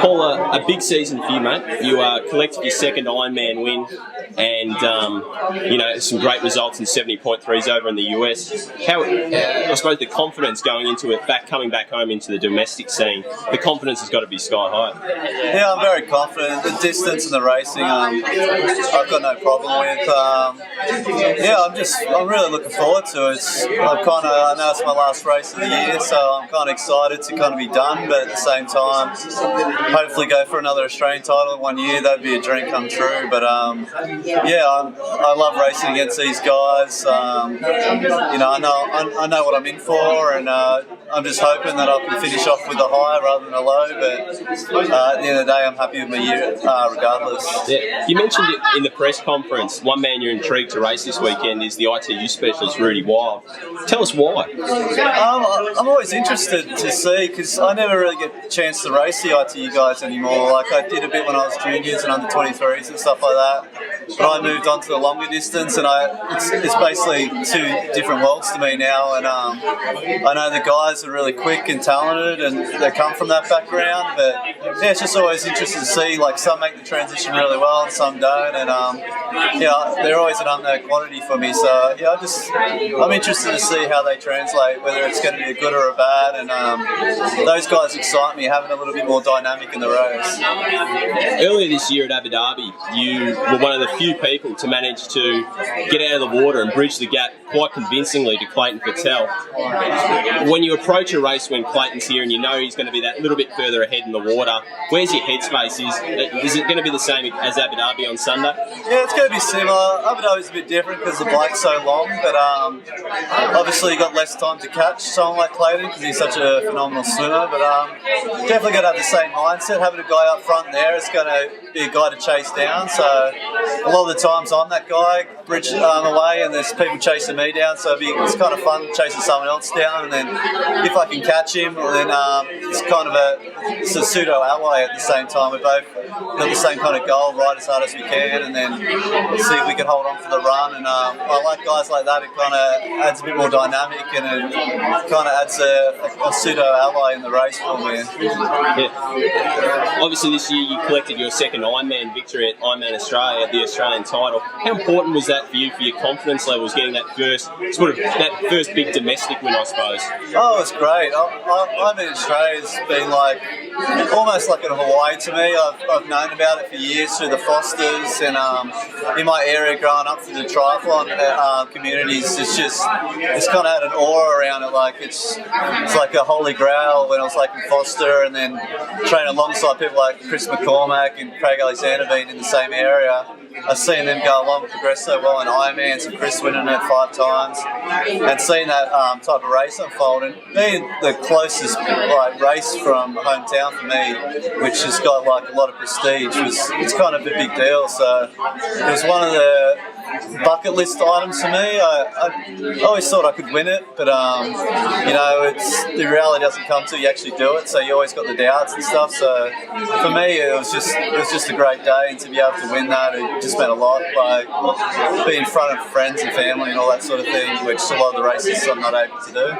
Paul, a big season for you, mate. You collected your second Ironman win, and some great results in 70.3s over in the US. How, I suppose, the confidence going into it, coming back home into the domestic scene, the confidence has got to be sky high. Yeah, I'm very confident. The distance and the racing, I've got no problem with. I'm really looking forward to it. I know it's my last race of the year, so I'm kind of excited to kind of be done, but at the same time, hopefully go for another Australian title in 1 year. That'd be a dream come true. But I love racing against these guys. I know what I'm in for, and I'm just hoping that I can finish off with a high rather than a low. But at the end of the day, I'm happy with my year regardless. Yeah. You mentioned it in the press conference. One man you're intrigued to race this weekend is the ITU specialist, Rudy Wild. Tell us why. I'm always interested to see, because I never really get a chance to race the ITU guys anymore. Like, I did a bit when I was juniors and under 23s and stuff like that. But I moved on to the longer distance, and it's basically two different worlds to me now. And I know the guys are really quick and talented, and they come from that background. But yeah, it's just always interesting to see. Like, some make the transition really well, and some don't. And they're always an unknown quantity for me. So yeah, I'm interested to see how they translate, whether it's going to be a good or a bad. And those guys excite me, having a little bit more dynamic in the race. Earlier this year at Abu Dhabi, you were one of the few people to manage to get out of the water and bridge the gap quite convincingly to Clayton Patel. When you approach a race when Clayton's here and you know he's going to be that little bit further ahead in the water, where's your headspace? Is it going to be the same as Abu Dhabi on Sunday? Yeah, it's going to be similar. Abu Dhabi's a bit different because the blake's so long, but obviously you got less time to catch someone like Clayton because he's such a phenomenal swimmer. But definitely going to have the same mindset. Having a guy up front there is going to be a guy to chase down. So a lot of the times I'm that guy, bridge away, and there's people chasing me down. So it's kind of fun chasing someone else down. And then if I can catch him, then it's kind of a pseudo ally at the same time. We both got the same kind of goal, ride as hard as we can, and then see if we can hold on for the run. And I like guys like that. It kind of adds a bit more dynamic, and it kind of adds a pseudo ally in the race for me. Yeah. Obviously, this year you collected your second Ironman victory at Ironman Australia, the Australian title. How important was that for you, for your confidence levels, getting that first big domestic win, I suppose? Oh, it's great. Ironman Australia's been like almost like a Hawaii to me. I've known about it for years through the Fosters, and in my area growing up through the triathlon communities, it's kind of had an aura around it. Like it's like a holy grail when I was like in Foster, and then training alongside people like Chris McCormack and Craig Alexander being in the same area. I've seen them go along and progress so well in Ironmans, and Chris winning it 5 times, and seeing that type of race unfold, and being the closest race from hometown for me, which has got like a lot of prestige, it's kind of a big deal. So it was one of the bucket list items for me. I always thought I could win it, but the reality doesn't come till you actually do it. So you always got the doubts and stuff. So for me, it was just a great day, and to be able to win that, it just meant a lot. Like being in front of friends and family and all that sort of thing, which a lot of the races I'm not able to do.